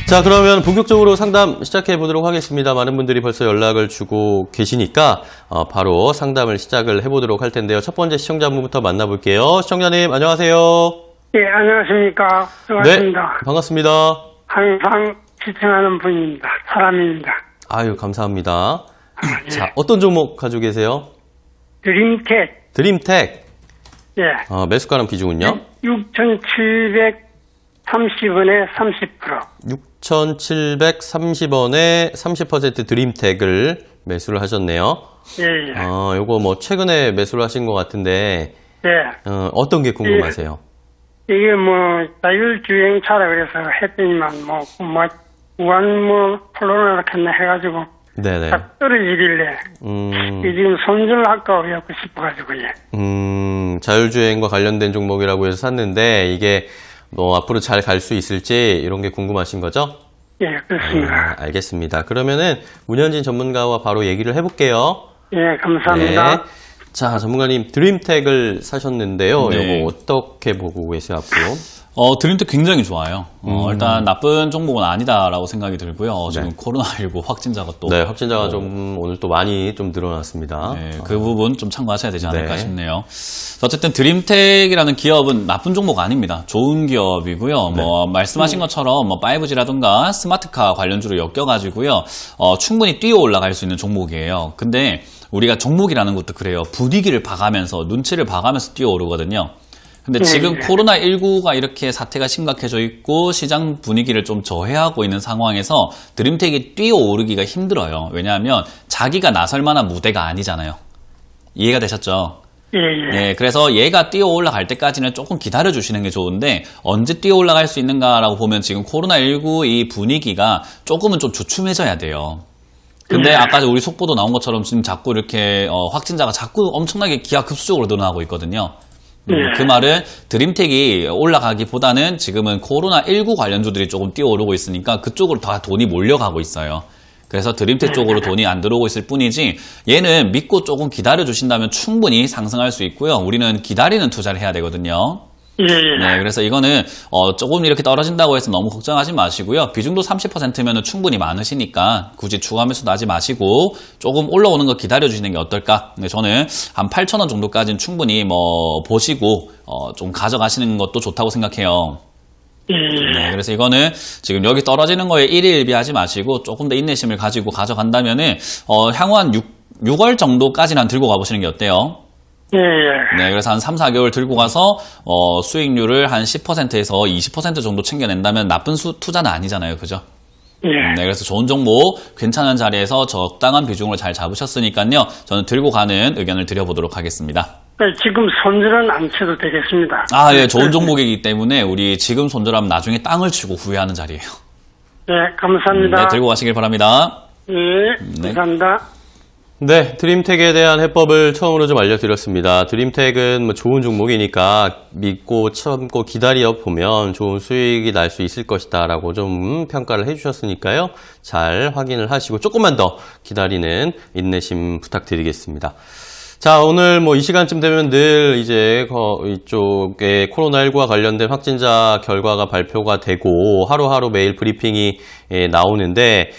자, 그러면 본격적으로 상담 시작해 보도록 하겠습니다. 많은 분들이 벌써 연락을 주고 계시니까 바로 상담을 시작을 해보도록 할 텐데요. 첫 번째 시청자분부터 만나볼게요. 시청자님, 안녕하세요. 예, 안녕하십니까. 반갑습니다. 네, 반갑습니다. 항상 시청하는 분입니다. 사람입니다. 아유, 감사합니다. 예. 자, 어떤 종목 가지고 계세요? 드림텍. 드림텍. 예. 매수가랑 비중은요? 6,730원에 30%. 6,730원에 30% 드림텍을 매수를 하셨네요. 예, 예. 요거 뭐 최근에 매수를 하신 것 같은데, 예. 어떤 게 궁금하세요? 이게 뭐, 자율주행차라 그래서 했더니만, 우한 코로나를 했나 해가지고, 네네. 딱 떨어지길래, 이 지금 손절 아까워갖고 싶어가지고, 예. 자율주행과 관련된 종목이라고 해서 샀는데, 이게 뭐 앞으로 잘 갈 수 있을지 이런 게 궁금하신 거죠? 예, 그렇습니다. 알겠습니다. 그러면은 문현진 전문가와 바로 얘기를 해볼게요. 예, 감사합니다. 네. 자, 전문가님 드림텍을 사셨는데요. 네. 이거 어떻게 보고 계세요, 앞으로? 드림텍 굉장히 좋아요. 일단 나쁜 종목은 아니다라고 생각이 들고요. 지금 네. 코로나19 확진자가 또. 네, 확진자가 좀 오늘 또 많이 좀 늘어났습니다. 네, 그 부분 좀 참고하셔야 되지 않을까 네. 싶네요. 어쨌든 드림텍이라는 기업은 나쁜 종목 아닙니다. 좋은 기업이고요. 뭐 말씀하신 것처럼 뭐 5G라든가 스마트카 관련주로 엮여가지고요. 충분히 뛰어 올라갈 수 있는 종목이에요. 근데 우리가 종목이라는 것도 그래요. 분위기를 봐가면서 눈치를 봐가면서 뛰어 오르거든요. 근데 지금 코로나19가 이렇게 사태가 심각해져 있고 시장 분위기를 좀 저해하고 있는 상황에서 드림텍이 뛰어오르기가 힘들어요. 왜냐하면 자기가 나설 만한 무대가 아니잖아요. 이해가 되셨죠? 예, 예. 네, 그래서 얘가 뛰어 올라갈 때까지는 조금 기다려 주시는 게 좋은데 언제 뛰어 올라갈 수 있는가라고 보면 지금 코로나19 이 분위기가 조금은 좀 주춤해져야 돼요. 근데 아까 우리 속보도 나온 것처럼 지금 자꾸 이렇게 확진자가 자꾸 엄청나게 기하급수적으로 늘어나고 있거든요. 그 말은 드림텍이 올라가기보다는 지금은 코로나19 관련주들이 조금 뛰어오르고 있으니까 그쪽으로 다 돈이 몰려가고 있어요. 그래서 드림텍 쪽으로 돈이 안 들어오고 있을 뿐이지 얘는 믿고 조금 기다려 주신다면 충분히 상승할 수 있고요. 우리는 기다리는 투자를 해야 되거든요. 예, 예. 네, 그래서 이거는 조금 이렇게 떨어진다고 해서 너무 걱정하지 마시고요. 비중도 30%면 충분히 많으시니까 굳이 추가 매수도 하지 마시고 조금 올라오는 거 기다려 주시는 게 어떨까? 네, 저는 한 8,000원 정도까지는 충분히 뭐 보시고 좀 가져가시는 것도 좋다고 생각해요. 네, 그래서 이거는 지금 여기 떨어지는 거에 일희일비하지 마시고 조금 더 인내심을 가지고 가져간다면은 향후 한 6월 정도까지는 들고 가보시는 게 어때요? 예, 예. 네, 그래서 한 3, 4개월 들고 가서 수익률을 한 10%에서 20% 정도 챙겨낸다면 나쁜 투자는 아니잖아요. 그죠? 예. 네, 그래서 좋은 종목, 괜찮은 자리에서 적당한 비중을 잘 잡으셨으니까요. 저는 들고 가는 의견을 드려보도록 하겠습니다. 네, 지금 손절은 안 쳐도 되겠습니다. 아, 예, 좋은 종목이기 때문에 우리 지금 손절하면 나중에 땅을 치고 후회하는 자리예요. 네, 감사합니다. 네, 들고 가시길 바랍니다. 예, 감사합니다. 네, 드림텍에 대한 해법을 처음으로 좀 알려드렸습니다. 드림텍은 뭐 좋은 종목이니까 믿고 참고 기다려 보면 좋은 수익이 날 수 있을 것이다 라고 좀 평가를 해주셨으니까요. 잘 확인을 하시고 조금만 더 기다리는 인내심 부탁드리겠습니다. 자, 오늘 뭐 이 시간쯤 되면 늘 이제 이쪽에 코로나19와 관련된 확진자 결과가 발표가 되고 하루하루 매일 브리핑이 나오는데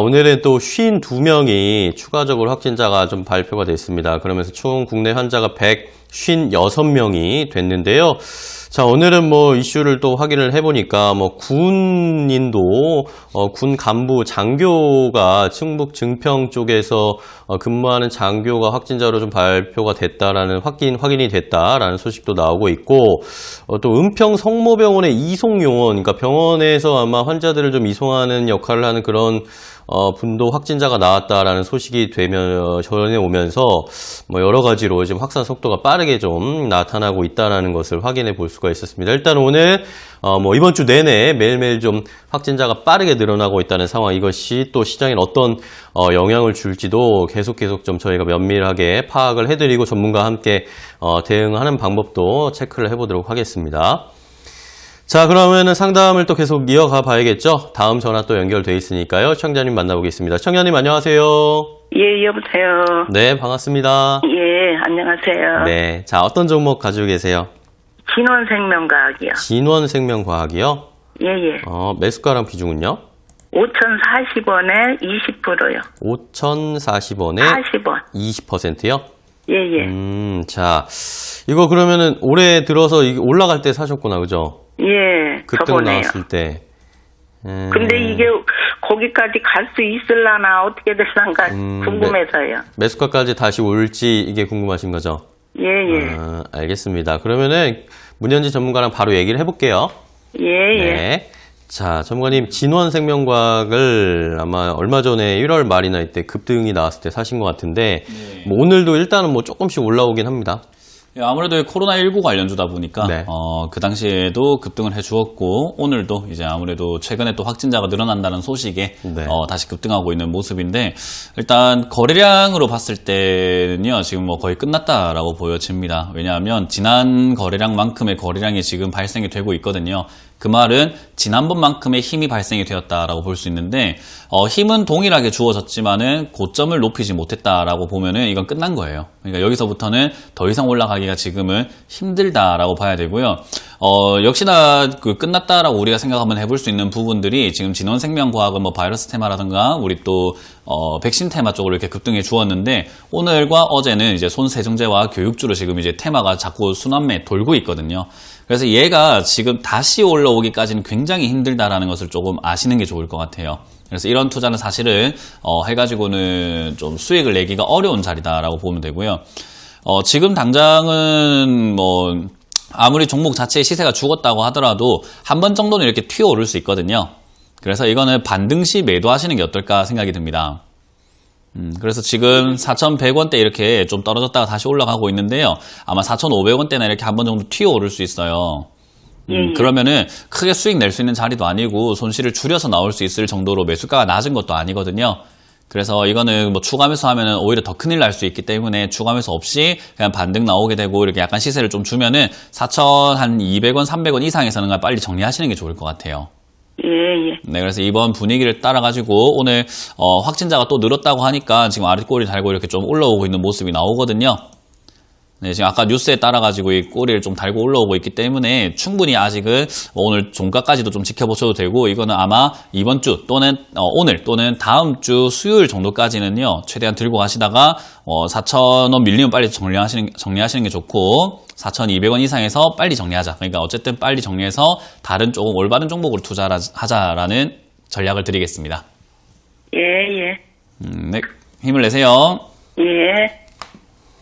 오늘은 또 52명이 추가적으로 확진자가 좀 발표가 됐습니다. 그러면서 총 국내 환자가 156명이 됐는데요. 자, 오늘은 뭐 이슈를 또 확인을 해보니까 뭐 군인도 군 간부 장교가 충북 증평 쪽에서 근무하는 장교가 확진자로 좀 발표가 됐다라는 확인이 됐다라는 소식도 나오고 있고 또 은평 성모병원의 이송 요원, 그러니까 병원에서 아마 환자들을 좀 이송하는 역할을 하는 그런 분도 확진자가 나왔다라는 소식이 전해오면서 뭐 여러 가지로 지금 확산 속도가 빠르게 좀 나타나고 있다라는 것을 확인해 볼 수가 있었습니다. 일단 오늘 뭐 이번 주 내내 매일매일 좀 확진자가 빠르게 늘어나고 있다는 상황, 이것이 또 시장에 어떤 영향을 줄지도 계속 좀 저희가 면밀하게 파악을 해드리고 전문가와 함께 대응하는 방법도 체크를 해보도록 하겠습니다. 자, 그러면은 상담을 또 계속 이어가 봐야겠죠? 다음 전화 또 연결돼 있으니까요. 시청자님 만나보겠습니다. 시청자님 안녕하세요. 예, 여보세요. 네, 반갑습니다. 예, 안녕하세요. 네, 자, 어떤 종목 가지고 계세요? 진원생명과학이요. 진원생명과학이요? 예, 예. 매수가랑 비중은요? 5,040원에 20%요. 5,040원에 40원. 20%요? 예, 예. 자, 이거 그러면은 올해 들어서 이게 올라갈 때 사셨구나, 그죠? 예, 급등 저번에요. 나왔을 때. 근데 이게 거기까지 갈 수 있을라나 어떻게 될란가 궁금해서요. 매수가까지 다시 올지 이게 궁금하신 거죠? 예, 예. 알겠습니다. 그러면은 문현지 전문가랑 바로 얘기를 해볼게요. 예, 예. 네. 자, 전문가님, 진원생명과학을 아마 얼마 전에 1월 말이나 이때 급등이 나왔을 때 사신 것 같은데, 뭐 오늘도 일단은 뭐 조금씩 올라오긴 합니다. 예, 아무래도 코로나19 관련주다 보니까 네. 그 당시에도 급등을 해주었고 오늘도 이제 아무래도 최근에 또 확진자가 늘어난다는 소식에 네. 다시 급등하고 있는 모습인데 일단 거래량으로 봤을 때는요 지금 뭐 거의 끝났다라고 보여집니다. 왜냐하면 지난 거래량만큼의 거래량이 지금 발생이 되고 있거든요. 그 말은 지난번만큼의 힘이 발생이 되었다라고 볼 수 있는데 힘은 동일하게 주어졌지만은 고점을 높이지 못했다라고 보면은 이건 끝난 거예요. 그러니까 여기서부터는 더 이상 올라가기가 지금은 힘들다라고 봐야 되고요. 역시나 그 끝났다라고 우리가 생각 한번 해볼 수 있는 부분들이 지금 진원생명과학은 뭐 바이러스 테마라든가 우리 또 백신 테마 쪽으로 이렇게 급등해 주었는데 오늘과 어제는 이제 손세정제와 교육주로 지금 이제 테마가 자꾸 순환매 돌고 있거든요. 그래서 얘가 지금 다시 올라오기까지는 굉장히 힘들다라는 것을 조금 아시는 게 좋을 것 같아요. 그래서 이런 투자는 사실은 해가지고는 좀 수익을 내기가 어려운 자리다라고 보면 되고요. 지금 당장은 뭐 아무리 종목 자체의 시세가 죽었다고 하더라도 한 번 정도는 이렇게 튀어오를 수 있거든요. 그래서 이거는 반등 시 매도하시는 게 어떨까 생각이 듭니다. 그래서 지금 4,100원대 이렇게 좀 떨어졌다가 다시 올라가고 있는데요. 아마 4,500원대나 이렇게 한 번 정도 튀어오를 수 있어요. 그러면은 크게 수익 낼 수 있는 자리도 아니고 손실을 줄여서 나올 수 있을 정도로 매수가가 낮은 것도 아니거든요. 그래서 이거는 뭐 추가 매수하면은 오히려 더 큰일 날 수 있기 때문에 추가 매수 없이 그냥 반등 나오게 되고 이렇게 약간 시세를 좀 주면은 4,200원, 300원 이상에서는 그냥 빨리 정리하시는 게 좋을 것 같아요. 예, 예. 네, 그래서 이번 분위기를 따라가지고 오늘 확진자가 또 늘었다고 하니까 지금 아랫꼬리 달고 이렇게 좀 올라오고 있는 모습이 나오거든요. 네, 지금 아까 뉴스에 따라가지고 이 꼬리를 좀 달고 올라오고 있기 때문에 충분히 아직은 오늘 종가까지도 좀 지켜보셔도 되고 이거는 아마 이번 주 또는 오늘 또는 다음 주 수요일 정도까지는요 최대한 들고 가시다가 4,000원 밀리면 빨리 정리하시는 게 좋고 4,200원 이상에서 빨리 정리하자. 그러니까 어쨌든 빨리 정리해서 다른 조금 올바른 종목으로 투자하자라는 전략을 드리겠습니다. 예, 예. 네, 힘을 내세요. 예.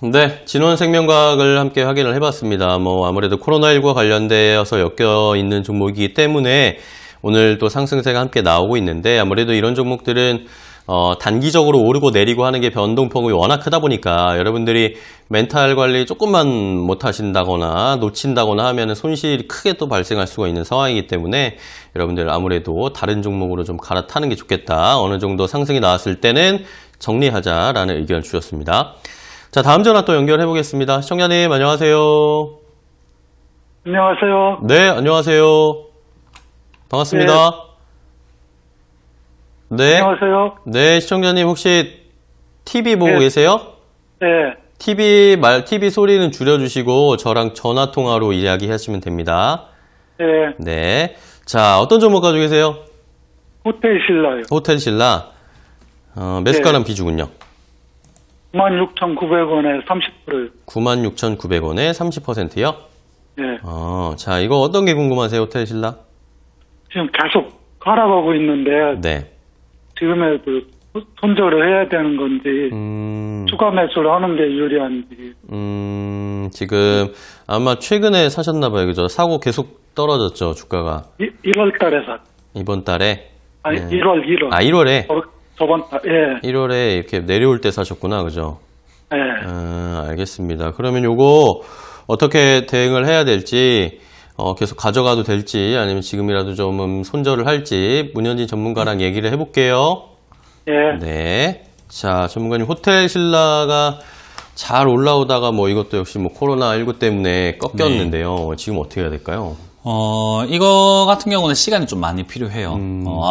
네, 진원생명과학을 함께 확인을 해봤습니다. 뭐 아무래도 코로나19와 관련되어서 엮여 있는 종목이기 때문에 오늘 또 상승세가 함께 나오고 있는데 아무래도 이런 종목들은 단기적으로 오르고 내리고 하는 게 변동폭이 워낙 크다 보니까 여러분들이 멘탈 관리 조금만 못 하신다거나 놓친다거나 하면 손실이 크게 또 발생할 수가 있는 상황이기 때문에 여러분들 아무래도 다른 종목으로 좀 갈아타는 게 좋겠다. 어느 정도 상승이 나왔을 때는 정리하자라는 의견을 주셨습니다. 자, 다음 전화 또 연결해 보겠습니다. 시청자님, 안녕하세요. 안녕하세요. 네, 안녕하세요. 반갑습니다. 네. 안녕하세요. 네, 시청자님, 혹시 TV 보고 네. 계세요? 네. TV 소리는 줄여주시고, 저랑 전화통화로 이야기하시면 됩니다. 네. 네. 자, 어떤 종목 가지고 계세요? 호텔 신라요. 호텔 신라. 매수가랑 비중은요? 96,900원에 30%요. 96,900원에 30%요? 네. 자, 이거 어떤 게 궁금하세요, 호텔 신라? 지금 계속 갈아가고 있는데, 네. 지금에도 손절을 해야 되는 건지, 추가 매수를 하는 게 유리한지. 지금 아마 최근에 사셨나봐요, 그죠? 사고 계속 떨어졌죠, 주가가. 1월 달에 이번 달에? 아니, 네. 1월. 아, 1월에? 저번 달, 예. 1월에 이렇게 내려올 때 사셨구나, 그죠? 예. 알겠습니다. 그러면 요거 어떻게 대응을 해야 될지, 계속 가져가도 될지, 아니면 지금이라도 좀 손절을 할지, 문현진 전문가랑 얘기를 해볼게요. 예. 네. 자, 전문가님, 호텔 신라가 잘 올라오다가 뭐 이것도 역시 뭐 코로나19 때문에 꺾였는데요. 지금 어떻게 해야 될까요? 이거 같은 경우는 시간이 좀 많이 필요해요.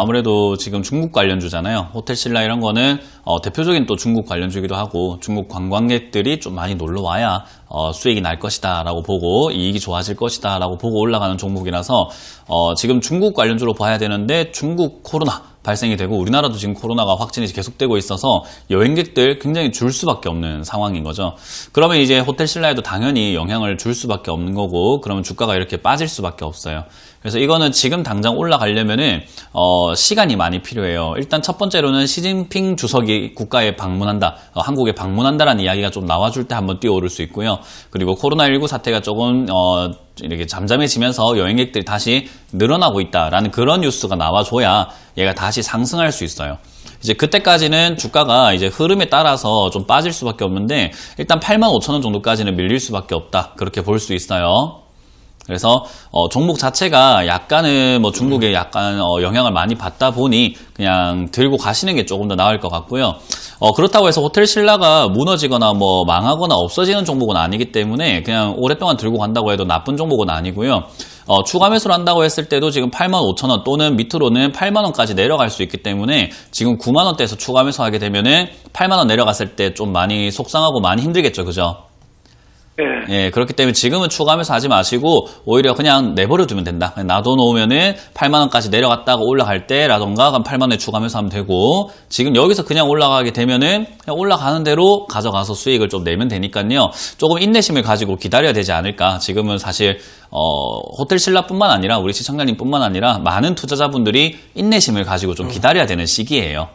아무래도 지금 중국 관련주잖아요. 호텔 신라 이런 거는 대표적인 또 중국 관련주기도 하고 중국 관광객들이 좀 많이 놀러 와야 수익이 날 것이다라고 보고 이익이 좋아질 것이다라고 보고 올라가는 종목이라서 지금 중국 관련주로 봐야 되는데 중국 코로나 발생이 되고 우리나라도 지금 코로나가 확진이 계속되고 있어서 여행객들 굉장히 줄 수밖에 없는 상황인 거죠. 그러면 이제 호텔 신라에도 당연히 영향을 줄 수밖에 없는 거고 그러면 주가가 이렇게 빠질 수밖에 없어요. 그래서 이거는 지금 당장 올라가려면은 시간이 많이 필요해요. 일단 첫 번째로는 시진핑 주석이 국가에 방문한다, 한국에 방문한다라는 이야기가 좀 나와줄 때 한번 뛰어오를 수 있고요. 그리고 코로나19 사태가 조금 이렇게 잠잠해지면서 여행객들이 다시 늘어나고 있다라는 그런 뉴스가 나와줘야 얘가 다시 상승할 수 있어요. 이제 그때까지는 주가가 이제 흐름에 따라서 좀 빠질 수밖에 없는데 일단 85,000원 정도까지는 밀릴 수밖에 없다. 그렇게 볼 수 있어요. 그래서 종목 자체가 약간은 뭐 중국에 약간 영향을 많이 받다 보니 그냥 들고 가시는 게 조금 더 나을 것 같고요. 그렇다고 해서 호텔 신라가 무너지거나 뭐 망하거나 없어지는 종목은 아니기 때문에 그냥 오랫동안 들고 간다고 해도 나쁜 종목은 아니고요. 추가 매수를 한다고 했을 때도 지금 85,000원 또는 밑으로는 8만원까지 내려갈 수 있기 때문에 지금 9만원대에서 추가 매수하게 되면은 8만원 내려갔을 때 좀 많이 속상하고 많이 힘들겠죠. 그죠? 예, 그렇기 때문에 지금은 추가하면서 하지 마시고 오히려 그냥 내버려 두면 된다. 그냥 놔둬놓으면은 8만원까지 내려갔다가 올라갈 때라던가 8만원에 추가하면서 하면 되고 지금 여기서 그냥 올라가게 되면은 그냥 올라가는 대로 가져가서 수익을 좀 내면 되니까요. 조금 인내심을 가지고 기다려야 되지 않을까. 지금은 사실 호텔 신라뿐만 아니라 우리 시청자님뿐만 아니라 많은 투자자분들이 인내심을 가지고 좀 기다려야 되는 시기예요.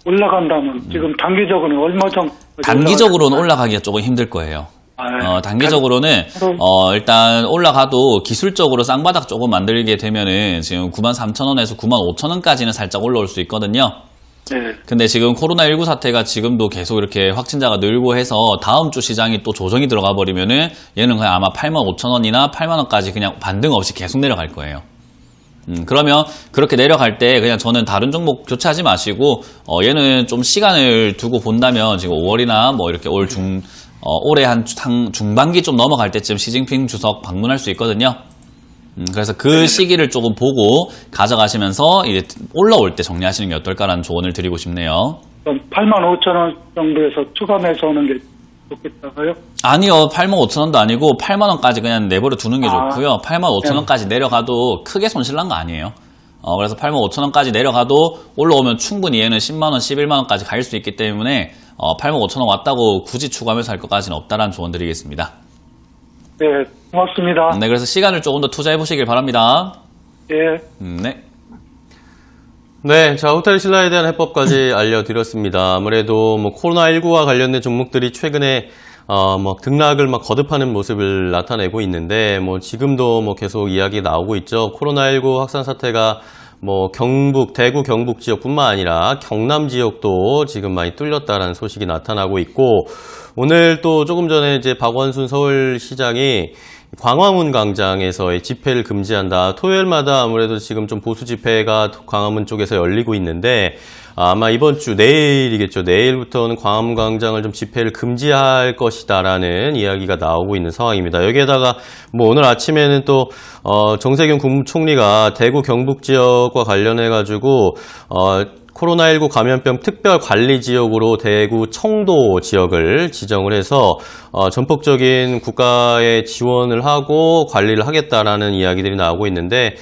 올라간다면 지금 단기적으로는 얼마 정도? 단기적으로는 올라가기가 조금 힘들 거예요. 단기적으로는 일단 올라가도 기술적으로 쌍바닥 조금 만들게 되면은 지금 93,000원에서 95,000원까지는 살짝 올라올 수 있거든요. 네. 근데 지금 코로나19 사태가 지금도 계속 이렇게 확진자가 늘고 해서 다음 주 시장이 또 조정이 들어가 버리면은 얘는 그냥 아마 85,000원이나 8만원까지 그냥 반등 없이 계속 내려갈 거예요. 그러면 그렇게 내려갈 때 그냥 저는 다른 종목 교체하지 마시고 얘는 좀 시간을 두고 본다면 지금 5월이나 뭐 이렇게 올해 한 중반기 좀 넘어갈 때쯤 시진핑 주석 방문할 수 있거든요. 그래서 그 시기를 조금 보고 가져가시면서 이제 올라올 때 정리하시는 게 어떨까라는 조언을 드리고 싶네요. 그럼 85,000원 정도에서 추가 매수하는 게 좋겠다고요? 아니요. 85,000원도 아니고 8만원까지 그냥 내버려 두는 게 좋고요. 85,000원까지 내려가도 크게 손실난 거 아니에요. 그래서 85,000원까지 내려가도 올라오면 충분히 얘는 10만원, 11만원까지 갈 수 있기 때문에 85,000원 왔다고 굳이 추가하면서 할 것까지는 없다라는 조언 드리겠습니다. 네, 고맙습니다. 네, 그래서 시간을 조금 더 투자해 보시길 바랍니다. 예. 네. 네, 자, 호텔 신라에 대한 해법까지 알려드렸습니다. 아무래도 뭐 코로나19와 관련된 종목들이 최근에 뭐 등락을 막 거듭하는 모습을 나타내고 있는데 뭐 지금도 뭐 계속 이야기 나오고 있죠. 코로나19 확산 사태가 뭐 경북, 대구 경북 지역뿐만 아니라 경남 지역도 지금 많이 뚫렸다라는 소식이 나타나고 있고 오늘 또 조금 전에 이제 박원순 서울시장이 광화문 광장에서의 집회를 금지한다. 토요일마다 아무래도 지금 좀 보수 집회가 광화문 쪽에서 열리고 있는데 아마 이번 주 내일이겠죠. 내일부터는 광화문 광장을 좀 집회를 금지할 것이다라는 이야기가 나오고 있는 상황입니다. 여기에다가 뭐 오늘 아침에는 또 정세균 국무총리가 대구 경북 지역과 관련해 가지고 코로나19 감염병 특별관리지역으로 대구 청도 지역을 지정을 해서 전폭적인 국가의 지원을 하고 관리를 하겠다라는 이야기들이 나오고 있는데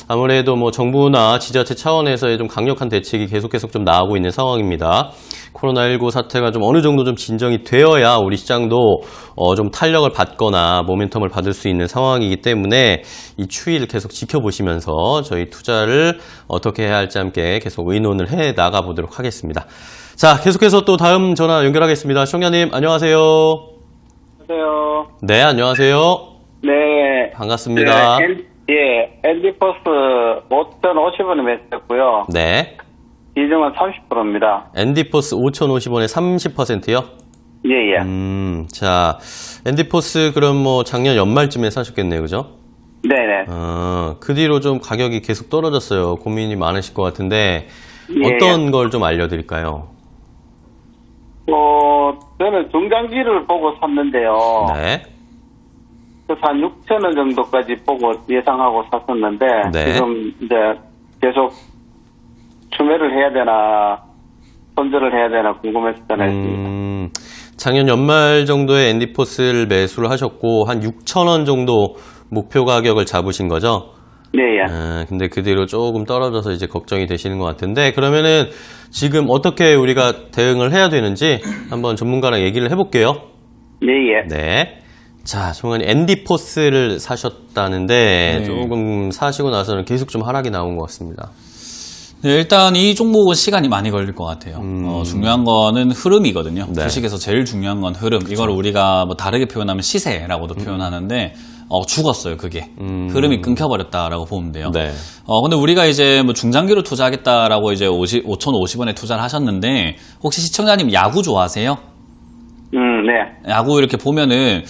아무래도 뭐 정부나 지자체 차원에서의 좀 강력한 대책이 계속 좀 나오고 있는 상황입니다. 코로나19 사태가 좀 어느 정도 좀 진정이 되어야 우리 시장도 좀 탄력을 받거나 모멘텀을 받을 수 있는 상황이기 때문에 이 추이를 계속 지켜보시면서 저희 투자를 어떻게 해야 할지 함께 계속 의논을 해 나가 보도록 하겠습니다. 자, 계속해서 또 다음 전화 연결하겠습니다. 시청자님 안녕하세요. 안녕하세요. 네, 안녕하세요. 네. 반갑습니다. 엔디포스 5,050원에 매수했고요. 네. 비중은 30%입니다. 엔디포스 5,050원에 30%요? 예. 자, 엔디포스 그럼 뭐 작년 연말쯤에 사셨겠네요, 그죠? 네네. 그 뒤로 좀 가격이 계속 떨어졌어요. 고민이 많으실 것 같은데 예. 어떤 걸 좀 알려드릴까요? 저는 중장기를 보고 샀는데요. 네. 그래서 한 6,000원 정도까지 보고 예상하고 샀었는데 네. 지금 이제 계속 추매를 해야 되나 손절을 해야 되나 궁금해서 전화했습니다. 작년 연말 정도에 앤디포스를 매수를 하셨고 한 6,000원 정도 목표 가격을 잡으신 거죠? 네, 예. 근데 그 뒤로 조금 떨어져서 이제 걱정이 되시는 것 같은데 그러면은 지금 어떻게 우리가 대응을 해야 되는지 한번 전문가랑 얘기를 해볼게요. 네, 예. 네. 자, 전문가님 앤디포스를 사셨다는데 네. 조금 사시고 나서는 계속 좀 하락이 나온 것 같습니다. 네, 일단 이 종목은 시간이 많이 걸릴 것 같아요. 중요한 거는 흐름이거든요. 네. 주식에서 제일 중요한 건 흐름. 이걸 우리가 뭐 다르게 표현하면 시세라고도 표현하는데 죽었어요, 그게. 흐름이 끊겨버렸다라고 보면 돼요. 네. 근데 우리가 이제 뭐 중장기로 투자하겠다라고 이제 5,050원에 투자를 하셨는데 혹시 시청자님 야구 좋아하세요? 네. 야구 이렇게 보면은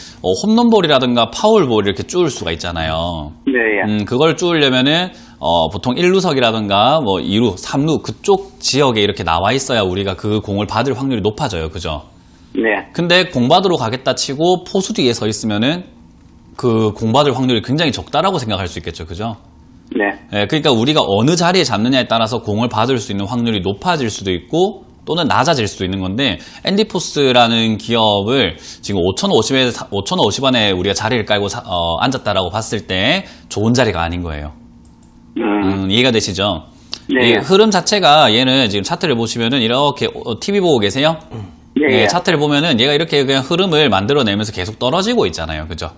홈런볼이라든가 파울볼 이렇게 쭈을 수가 있잖아요. 네, 예. 그걸 쭈으려면은 보통 1루석이라든가 뭐 2루, 3루 그쪽 지역에 이렇게 나와 있어야 우리가 그 공을 받을 확률이 높아져요. 그죠? 네. 근데 공 받으러 가겠다 치고 포수 뒤에 서 있으면은 그 공 받을 확률이 굉장히 적다라고 생각할 수 있겠죠. 그죠? 네. 예, 그러니까 우리가 어느 자리에 잡느냐에 따라서 공을 받을 수 있는 확률이 높아질 수도 있고 또는 낮아질 수도 있는 건데 앤디포스라는 기업을 지금 5,050원에 우리가 자리를 깔고 앉았다라고 봤을 때 좋은 자리가 아닌 거예요. 이해가 되시죠? 네. 이 흐름 자체가 얘는 지금 차트를 보시면은 이렇게 TV 보고 계세요? 네, 예, 예. 차트를 보면은 얘가 이렇게 그냥 흐름을 만들어내면서 계속 떨어지고 있잖아요. 그죠?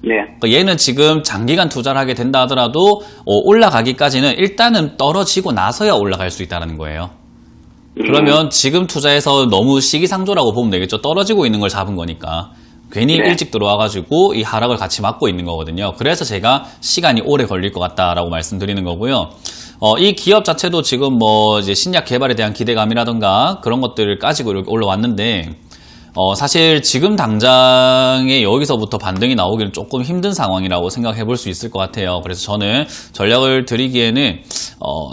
네. 그러니까 얘는 지금 장기간 투자를 하게 된다 하더라도 올라가기까지는 일단은 떨어지고 나서야 올라갈 수 있다는 거예요. 그러면 지금 투자해서 너무 시기상조라고 보면 되겠죠. 떨어지고 있는 걸 잡은 거니까. 괜히 네. 일찍 들어와가지고 이 하락을 같이 막고 있는 거거든요. 그래서 제가 시간이 오래 걸릴 것 같다라고 말씀드리는 거고요. 이 기업 자체도 지금 뭐 이제 신약 개발에 대한 기대감이라던가 그런 것들을 가지고 이렇게 올라왔는데 사실 지금 당장에 여기서부터 반등이 나오기는 조금 힘든 상황이라고 생각해 볼 수 있을 것 같아요. 그래서 저는 전략을 드리기에는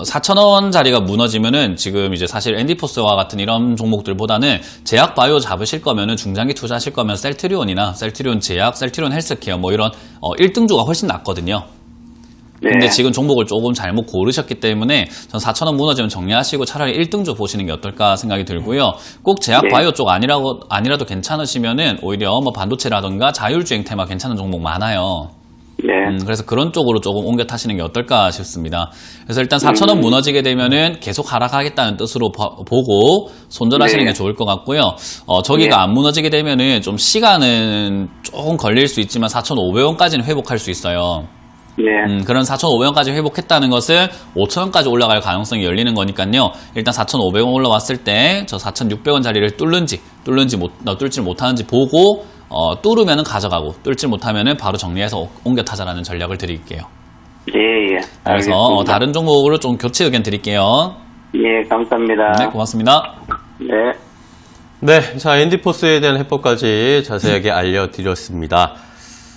4,000원 자리가 무너지면은 지금 이제 사실 앤디포스와 같은 이런 종목들보다는 제약 바이오 잡으실 거면은 중장기 투자하실 거면 셀트리온이나 셀트리온 제약, 셀트리온 헬스케어 뭐 이런 1등주가 훨씬 낫거든요. 네. 근데 지금 종목을 조금 잘못 고르셨기 때문에 전 4,000원 무너지면 정리하시고 차라리 1등주 보시는 게 어떨까 생각이 들고요. 꼭 제약 네. 바이오 쪽 아니라도 괜찮으시면은 오히려 뭐 반도체라든가 자율주행 테마 괜찮은 종목 많아요. 네. 그래서 그런 쪽으로 조금 옮겨 타시는 게 어떨까 싶습니다. 그래서 일단 4,000원 무너지게 되면은 계속 하락하겠다는 뜻으로 보고 손절하시는 네. 게 좋을 것 같고요. 저기가 네. 안 무너지게 되면은 좀 시간은 조금 걸릴 수 있지만 4,500원까지는 회복할 수 있어요. 네. 그런 4,500원까지 회복했다는 것은 5,000원까지 올라갈 가능성이 열리는 거니까요. 일단 4,500원 올라왔을 때 저 4,600원 자리를 뚫지 못하는지 보고 뚫으면은 가져가고 뚫지 못하면은 바로 정리해서 옮겨 타자라는 전략을 드릴게요. 예, 예. 그래서 알겠습니다. 다른 종목으로 좀 교체 의견 드릴게요. 예, 감사합니다. 네, 고맙습니다. 네. 네, 자 앤디포스에 대한 해법까지 자세하게 알려드렸습니다.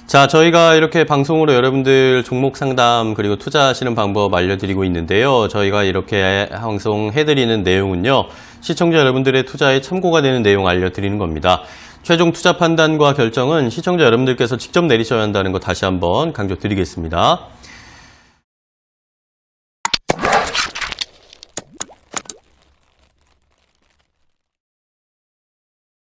자, 저희가 이렇게 방송으로 여러분들 종목 상담 그리고 투자하시는 방법 알려드리고 있는데요. 저희가 이렇게 방송해드리는 내용은요. 시청자 여러분들의 투자에 참고가 되는 내용 알려드리는 겁니다. 최종 투자 판단과 결정은 시청자 여러분들께서 직접 내리셔야 한다는 거 다시 한번 강조드리겠습니다.